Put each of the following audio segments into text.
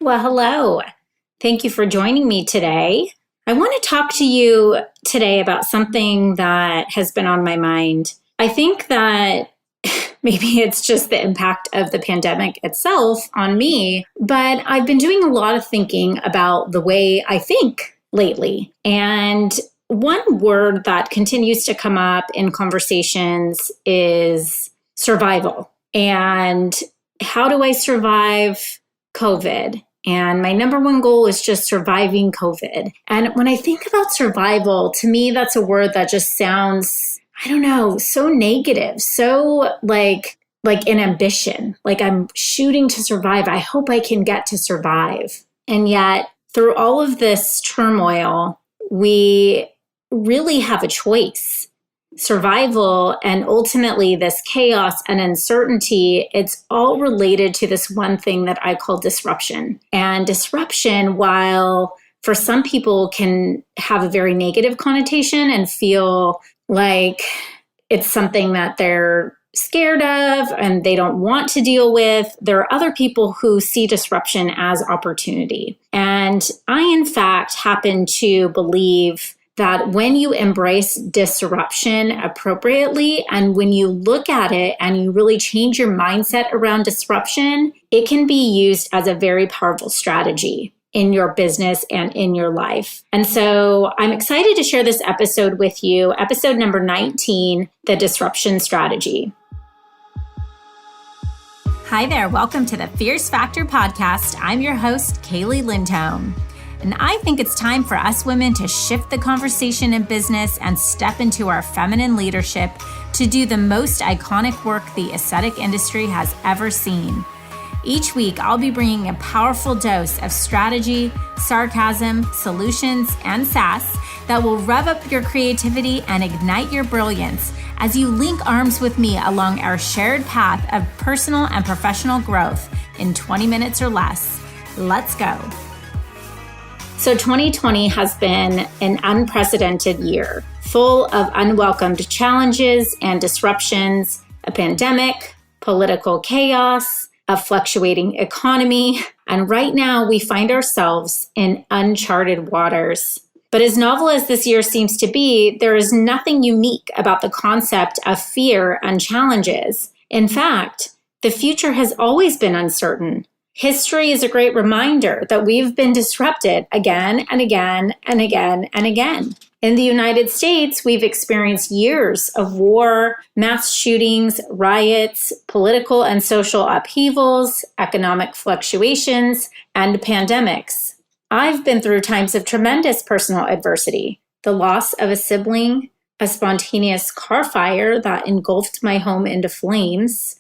Well, hello. Thank you for joining me today. I want to talk to you today about something that has been on my mind. I think that maybe it's just the impact of the pandemic itself on me, but I've been doing a lot of thinking about the way I think lately. And one word that continues to come up in conversations is survival. And how do I survive COVID? And my number one goal is just surviving COVID. And when I think about survival, to me, that's a word that just sounds, I don't know, so negative, so like an ambition, like I'm shooting to survive. I hope I can get to survive. And yet, through all of this turmoil, we really have a choice. Survival and ultimately this chaos and uncertainty, it's all related to this one thing that I call disruption. And disruption, while for some people can have a very negative connotation and feel like it's something that they're scared of and they don't want to deal with, there are other people who see disruption as opportunity. And I, in fact, happen to believe that when you embrace disruption appropriately and when you look at it and you really change your mindset around disruption, it can be used as a very powerful strategy in your business and in your life. And so I'm excited to share this episode with you, episode number 19, The Disruption Strategy. Hi there, welcome to the Fierce Factor podcast. I'm your host, Kaeli Lindholm. And I think it's time for us women to shift the conversation in business and step into our feminine leadership to do the most iconic work the aesthetic industry has ever seen. Each week, I'll be bringing a powerful dose of strategy, sarcasm, solutions, and sass that will rev up your creativity and ignite your brilliance as you link arms with me along our shared path of personal and professional growth in 20 minutes or less. Let's go. So 2020 has been an unprecedented year, full of unwelcomed challenges and disruptions, a pandemic, political chaos, a fluctuating economy, and right now we find ourselves in uncharted waters. But as novel as this year seems to be, there is nothing unique about the concept of fear and challenges. In fact, the future has always been uncertain. History is a great reminder that we've been disrupted again and again and again and again. In the United States, we've experienced years of war, mass shootings, riots, political and social upheavals, economic fluctuations, and pandemics. I've been through times of tremendous personal adversity, the loss of a sibling, a spontaneous car fire that engulfed my home into flames,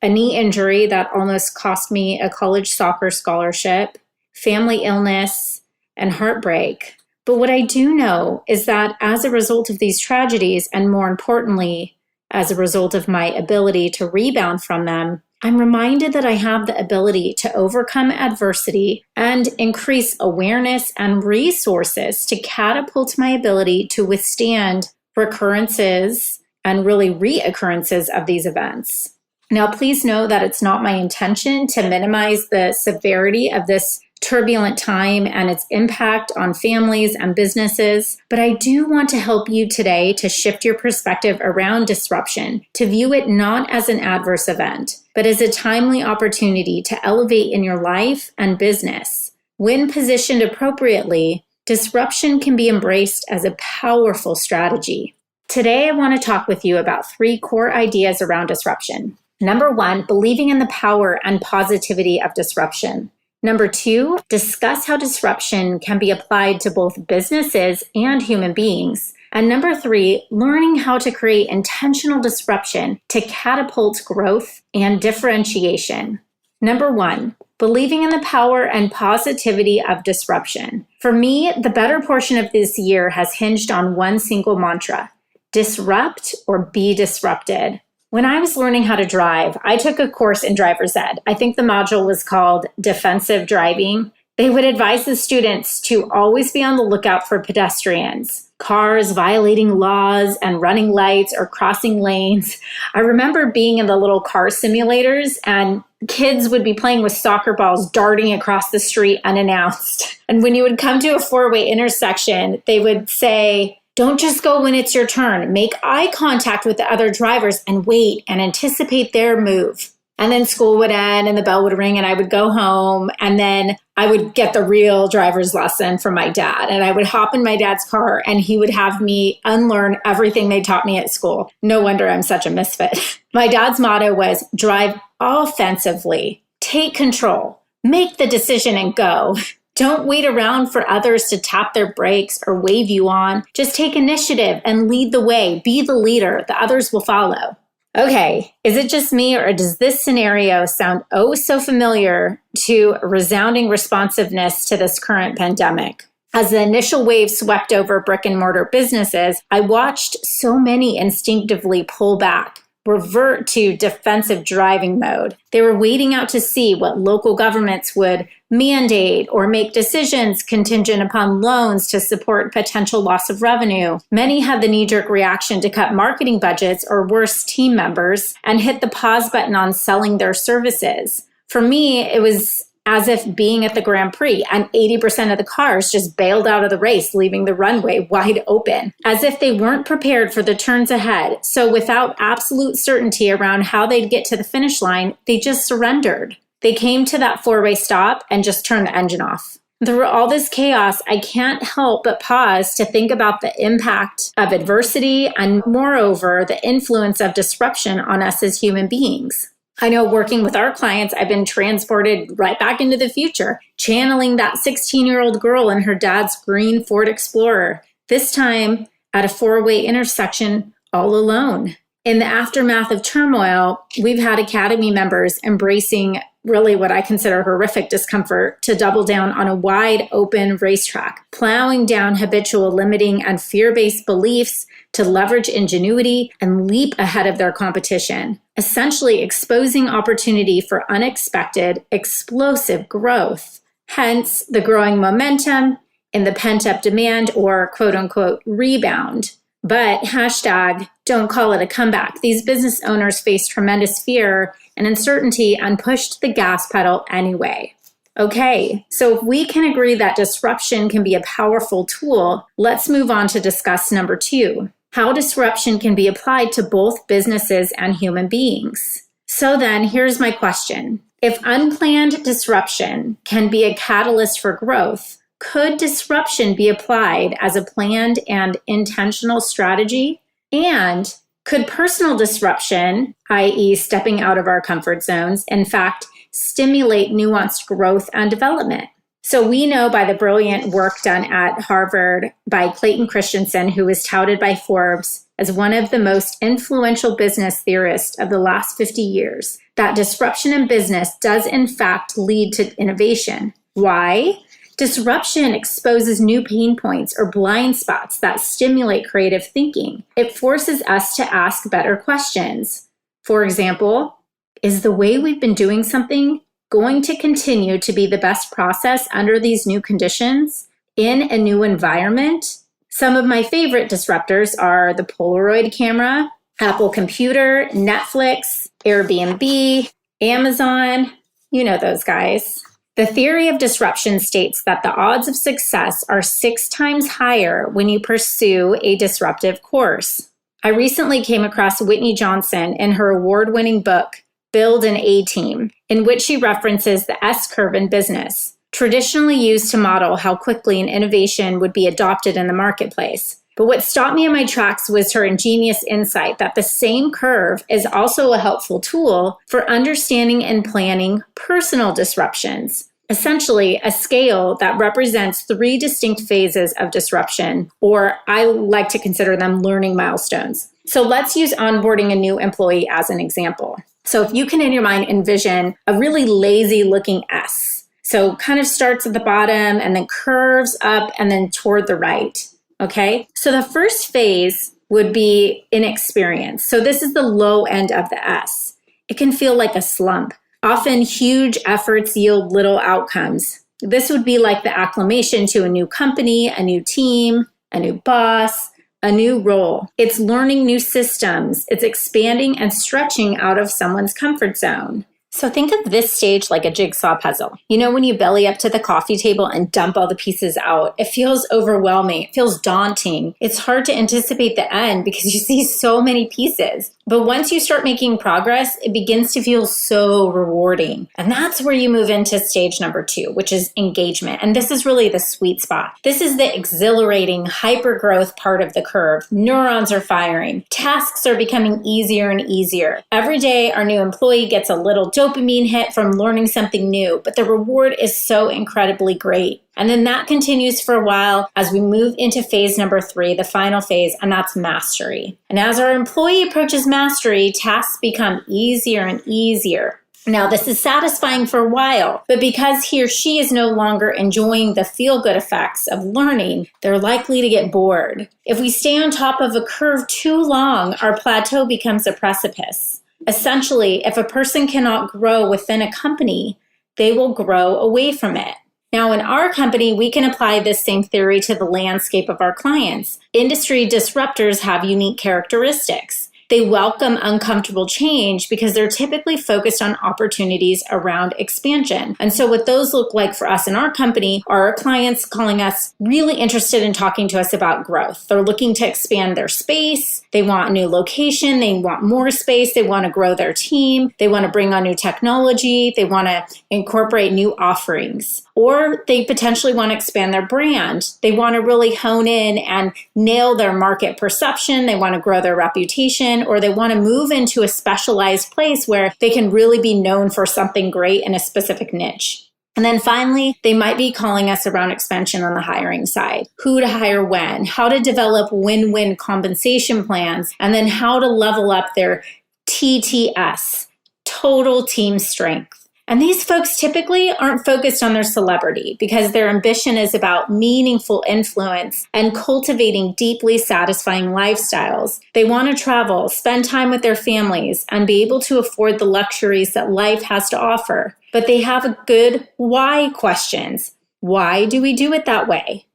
a knee injury that almost cost me a college soccer scholarship, family illness, and heartbreak. But what I do know is that as a result of these tragedies, and more importantly, as a result of my ability to rebound from them, I'm reminded that I have the ability to overcome adversity and increase awareness and resources to catapult my ability to withstand recurrences and really reoccurrences of these events. Now, please know that it's not my intention to minimize the severity of this turbulent time and its impact on families and businesses, but I do want to help you today to shift your perspective around disruption, to view it not as an adverse event, but as a timely opportunity to elevate in your life and business. When positioned appropriately, disruption can be embraced as a powerful strategy. Today, I want to talk with you about 3 core ideas around disruption. Number 1, believing in the power and positivity of disruption. Number 2, discuss how disruption can be applied to both businesses and human beings. And number 3, learning how to create intentional disruption to catapult growth and differentiation. Number 1, believing in the power and positivity of disruption. For me, the better portion of this year has hinged on one single mantra: disrupt or be disrupted. When I was learning how to drive, I took a course in driver's ed. I think the module was called Defensive Driving. They would advise the students to always be on the lookout for pedestrians, cars violating laws and running lights or crossing lanes. I remember being in the little car simulators and kids would be playing with soccer balls darting across the street unannounced. And when you would come to a four-way intersection, they would say, don't just go when it's your turn. Make eye contact with the other drivers and wait and anticipate their move. And then school would end and the bell would ring and I would go home. And then I would get the real driver's lesson from my dad. And I would hop in my dad's car and he would have me unlearn everything they taught me at school. No wonder I'm such a misfit. My dad's motto was drive offensively, take control, make the decision and go. Don't wait around for others to tap their brakes or wave you on. Just take initiative and lead the way. Be the leader. The others will follow. Okay, is it just me or does this scenario sound oh so familiar to resounding responsiveness to this current pandemic? As the initial wave swept over brick and mortar businesses, I watched so many instinctively pull back, revert to defensive driving mode. They were waiting out to see what local governments would mandate or make decisions contingent upon loans to support potential loss of revenue. Many had the knee-jerk reaction to cut marketing budgets or worse, team members, and hit the pause button on selling their services. For me, it was as if being at the Grand Prix and 80% of the cars just bailed out of the race, leaving the runway wide open, as if they weren't prepared for the turns ahead. So without absolute certainty around how they'd get to the finish line, they just surrendered. They came to that four-way stop and just turned the engine off. Through all this chaos, I can't help but pause to think about the impact of adversity and, moreover, the influence of disruption on us as human beings. I know working with our clients, I've been transported right back into the future, channeling that 16-year-old girl in her dad's green Ford Explorer, this time at a four-way intersection all alone. In the aftermath of turmoil, we've had Academy members embracing really what I consider horrific discomfort to double down on a wide open racetrack, plowing down habitual limiting and fear-based beliefs to leverage ingenuity and leap ahead of their competition, essentially exposing opportunity for unexpected, explosive growth. Hence, the growing momentum in the pent-up demand or quote-unquote rebound. But hashtag, don't call it a comeback. These business owners faced tremendous fear and uncertainty and pushed the gas pedal anyway. Okay, so if we can agree that disruption can be a powerful tool, let's move on to discuss number 2, how disruption can be applied to both businesses and human beings. So then, here's my question. If unplanned disruption can be a catalyst for growth, could disruption be applied as a planned and intentional strategy? And could personal disruption, i.e. stepping out of our comfort zones, in fact, stimulate nuanced growth and development? So we know by the brilliant work done at Harvard by Clayton Christensen, who was touted by Forbes as one of the most influential business theorists of the last 50 years, that disruption in business does in fact lead to innovation. Why? Disruption exposes new pain points or blind spots that stimulate creative thinking. It forces us to ask better questions. For example, is the way we've been doing something going to continue to be the best process under these new conditions in a new environment? Some of my favorite disruptors are the Polaroid camera, Apple Computer, Netflix, Airbnb, Amazon. You know those guys. The theory of disruption states that the odds of success are 6 times higher when you pursue a disruptive course. I recently came across Whitney Johnson in her award-winning book, Build an A-Team, in which she references the S-curve in business, traditionally used to model how quickly an innovation would be adopted in the marketplace. But what stopped me in my tracks was her ingenious insight that the same curve is also a helpful tool for understanding and planning personal disruptions. Essentially, a scale that represents 3 distinct phases of disruption, or I like to consider them learning milestones. So let's use onboarding a new employee as an example. So if you can in your mind envision a really lazy looking S. So kind of starts at the bottom and then curves up and then toward the right. Okay, so the first phase would be inexperience. So this is the low end of the S. It can feel like a slump. Often huge efforts yield little outcomes. This would be like the acclimation to a new company, a new team, a new boss, a new role. It's learning new systems. It's expanding and stretching out of someone's comfort zone. So think of this stage like a jigsaw puzzle. You know, when you belly up to the coffee table and dump all the pieces out, it feels overwhelming. It feels daunting. It's hard to anticipate the end because you see so many pieces. But once you start making progress, it begins to feel so rewarding. And that's where you move into stage number 2, which is engagement. And this is really the sweet spot. This is the exhilarating hyper-growth part of the curve. Neurons are firing. Tasks are becoming easier and easier. Every day, our new employee gets a little dopamine hit from learning something new, but the reward is so incredibly great. And then that continues for a while as we move into phase number 3, the final phase, and that's mastery. And as our employee approaches mastery, tasks become easier and easier. Now, this is satisfying for a while, but because he or she is no longer enjoying the feel-good effects of learning, they're likely to get bored. If we stay on top of a curve too long, our plateau becomes a precipice. Essentially, if a person cannot grow within a company, they will grow away from it. Now, in our company, we can apply this same theory to the landscape of our clients. Industry disruptors have unique characteristics. They welcome uncomfortable change because they're typically focused on opportunities around expansion. And so what those look like for us in our company are our clients calling us really interested in talking to us about growth. They're looking to expand their space. They want a new location. They want more space. They want to grow their team. They want to bring on new technology. They want to incorporate new offerings. Or they potentially want to expand their brand. They want to really hone in and nail their market perception. They want to grow their reputation, or they want to move into a specialized place where they can really be known for something great in a specific niche. And then finally, they might be calling us around expansion on the hiring side. Who to hire when, how to develop win-win compensation plans, and then how to level up their TTS, total team strength. And these folks typically aren't focused on their celebrity because their ambition is about meaningful influence and cultivating deeply satisfying lifestyles. They want to travel, spend time with their families, and be able to afford the luxuries that life has to offer. But they have good why questions. Why do we do it that way?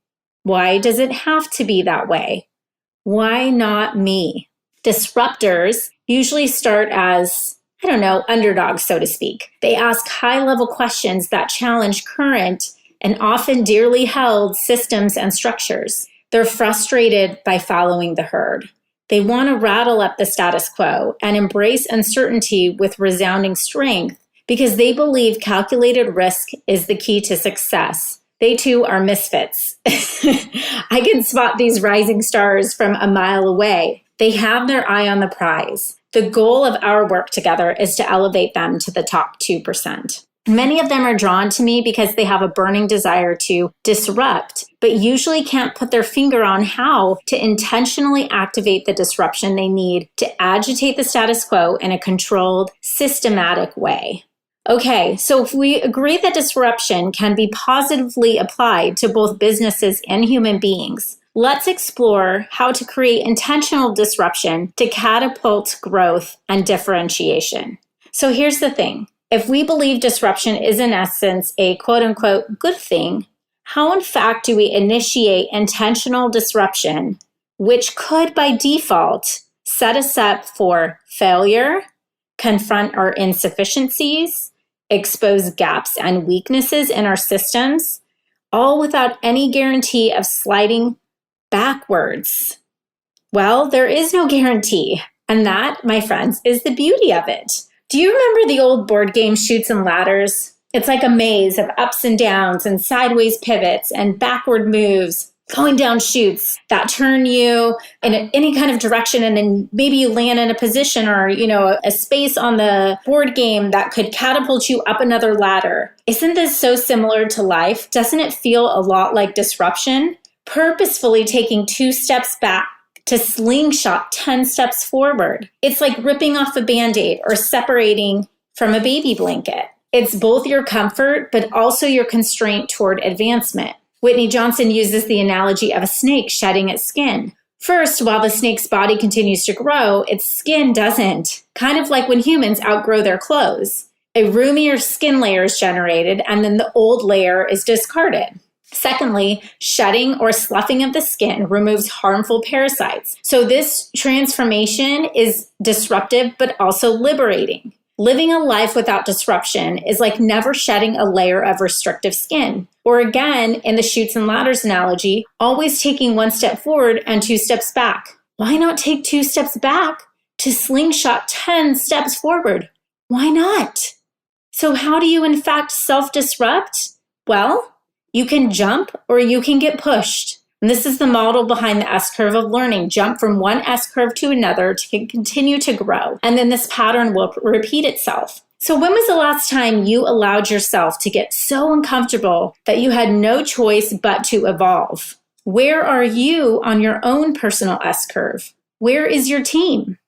Why does it have to be that way? Why not me? Disruptors usually start as underdogs, so to speak. They ask high-level questions that challenge current and often dearly held systems and structures. They're frustrated by following the herd. They want to rattle up the status quo and embrace uncertainty with resounding strength because they believe calculated risk is the key to success. They too are misfits. I can spot these rising stars from a mile away. They have their eye on the prize. The goal of our work together is to elevate them to the top 2%. Many of them are drawn to me because they have a burning desire to disrupt, but usually can't put their finger on how to intentionally activate the disruption they need to agitate the status quo in a controlled, systematic way. Okay, so if we agree that disruption can be positively applied to both businesses and human beings, let's explore how to create intentional disruption to catapult growth and differentiation. So here's the thing. If we believe disruption is in essence a quote-unquote good thing, how in fact do we initiate intentional disruption, which could by default set us up for failure, confront our insufficiencies, expose gaps and weaknesses in our systems, all without any guarantee of sliding backwards? Well, there is no guarantee. And that, my friends, is the beauty of it. Do you remember the old board game Chutes and Ladders? It's like a maze of ups and downs and sideways pivots and backward moves, going down chutes that turn you in any kind of direction. And then maybe you land in a position or, a space on the board game that could catapult you up another ladder. Isn't this so similar to life? Doesn't it feel a lot like disruption? Purposefully taking 2 steps back to slingshot 10 steps forward. It's like ripping off a Band-Aid or separating from a baby blanket. It's both your comfort, but also your constraint toward advancement. Whitney Johnson uses the analogy of a snake shedding its skin. First, while the snake's body continues to grow, its skin doesn't. Kind of like when humans outgrow their clothes. A roomier skin layer is generated, and then the old layer is discarded. Secondly, shedding or sloughing of the skin removes harmful parasites. So this transformation is disruptive, but also liberating. Living a life without disruption is like never shedding a layer of restrictive skin. Or again, in the chutes and ladders analogy, always taking one step forward and 2 steps back. Why not take 2 steps back to slingshot 10 steps forward? Why not? So how do you in fact self-disrupt? Well, you can jump or you can get pushed. And this is the model behind the S-curve of learning. Jump from one S-curve to another to continue to grow. And then this pattern will repeat itself. So when was the last time you allowed yourself to get so uncomfortable that you had no choice but to evolve? Where are you on your own personal S-curve? Where is your team?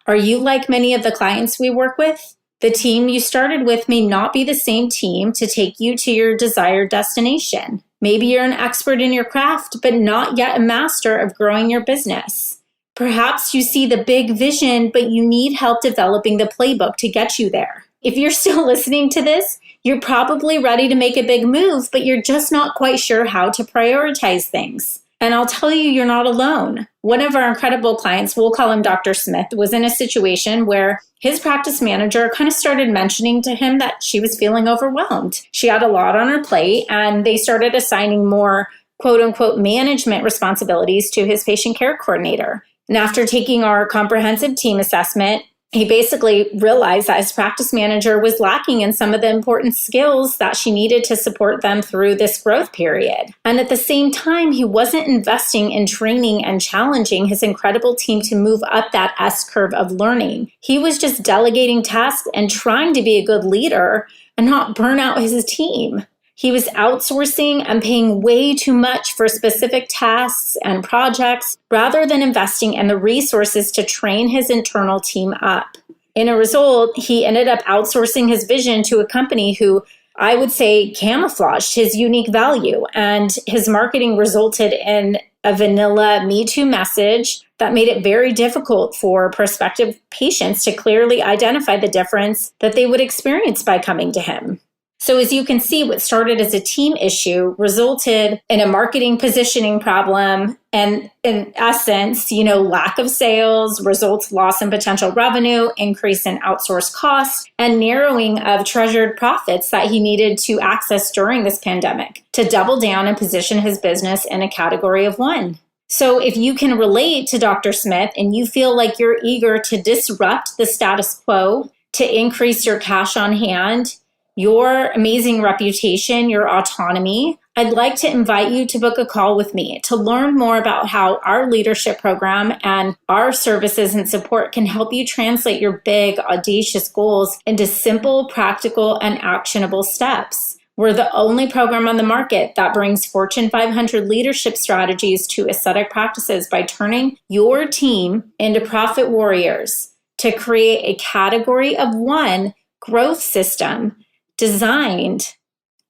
Are you like many of the clients we work with? The team you started with may not be the same team to take you to your desired destination. Maybe you're an expert in your craft, but not yet a master of growing your business. Perhaps you see the big vision, but you need help developing the playbook to get you there. If you're still listening to this, you're probably ready to make a big move, but you're just not quite sure how to prioritize things. And I'll tell you, you're not alone. One of our incredible clients, we'll call him Dr. Smith, was in a situation where his practice manager kind of started mentioning to him that she was feeling overwhelmed. She had a lot on her plate, and they started assigning more quote unquote management responsibilities to his patient care coordinator. And after taking our comprehensive team assessment, he basically realized that his practice manager was lacking in some of the important skills that she needed to support them through this growth period. And at the same time, he wasn't investing in training and challenging his incredible team to move up that S-curve of learning. He was just delegating tasks and trying to be a good leader and not burn out his team. He was outsourcing and paying way too much for specific tasks and projects rather than investing in the resources to train his internal team up. In a result, he ended up outsourcing his vision to a company who I would say camouflaged his unique value, and his marketing resulted in a vanilla Me Too message that made it very difficult for prospective patients to clearly identify the difference that they would experience by coming to him. So as you can see, what started as a team issue resulted in a marketing positioning problem and in essence, lack of sales, results loss in potential revenue, increase in outsourced costs, and narrowing of treasured profits that he needed to access during this pandemic to double down and position his business in a category of one. So if you can relate to Dr. Smith and you feel like you're eager to disrupt the status quo, to increase your cash on hand, your amazing reputation, your autonomy, I'd like to invite you to book a call with me to learn more about how our leadership program and our services and support can help you translate your big, audacious goals into simple, practical, and actionable steps. We're the only program on the market that brings Fortune 500 leadership strategies to aesthetic practices by turning your team into profit warriors to create a category of one growth system designed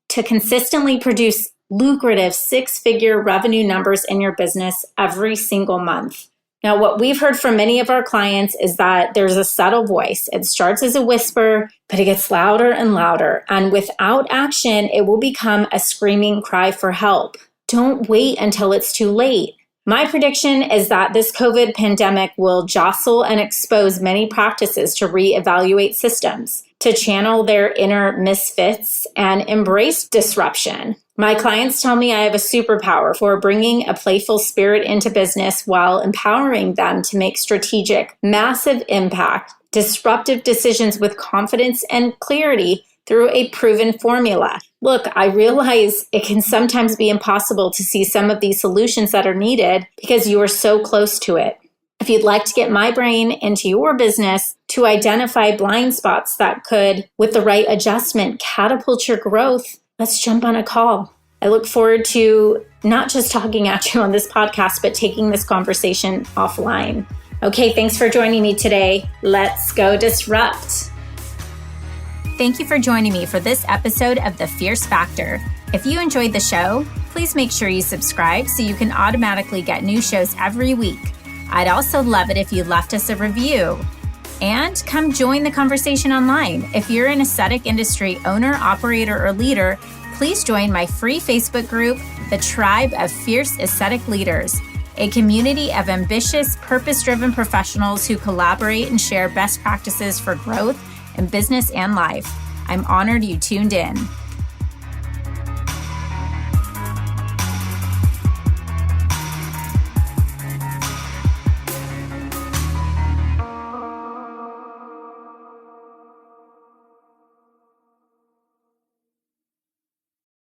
to consistently produce lucrative 6-figure revenue numbers in your business every single month. Now, what we've heard from many of our clients is that there's a subtle voice. It starts as a whisper, but it gets louder and louder. And without action, it will become a screaming cry for help. Don't wait until it's too late. My prediction is that this COVID pandemic will jostle and expose many practices to reevaluate systems, to channel their inner misfits and embrace disruption. My clients tell me I have a superpower for bringing a playful spirit into business while empowering them to make strategic, massive impact, disruptive decisions with confidence and clarity through a proven formula. Look, I realize it can sometimes be impossible to see some of these solutions that are needed because you are so close to it. If you'd like to get my brain into your business to identify blind spots that could, with the right adjustment, catapult your growth, let's jump on a call. I look forward to not just talking at you on this podcast, but taking this conversation offline. Okay, thanks for joining me today. Let's go disrupt. Thank you for joining me for this episode of The Fierce Factor. If you enjoyed the show, please make sure you subscribe so you can automatically get new shows every week. I'd also love it if you left us a review. And come join the conversation online. If you're an aesthetic industry owner, operator, or leader, please join my free Facebook group, The Tribe of Fierce Aesthetic Leaders, a community of ambitious, purpose-driven professionals who collaborate and share best practices for growth, in business and life. I'm honored you tuned in.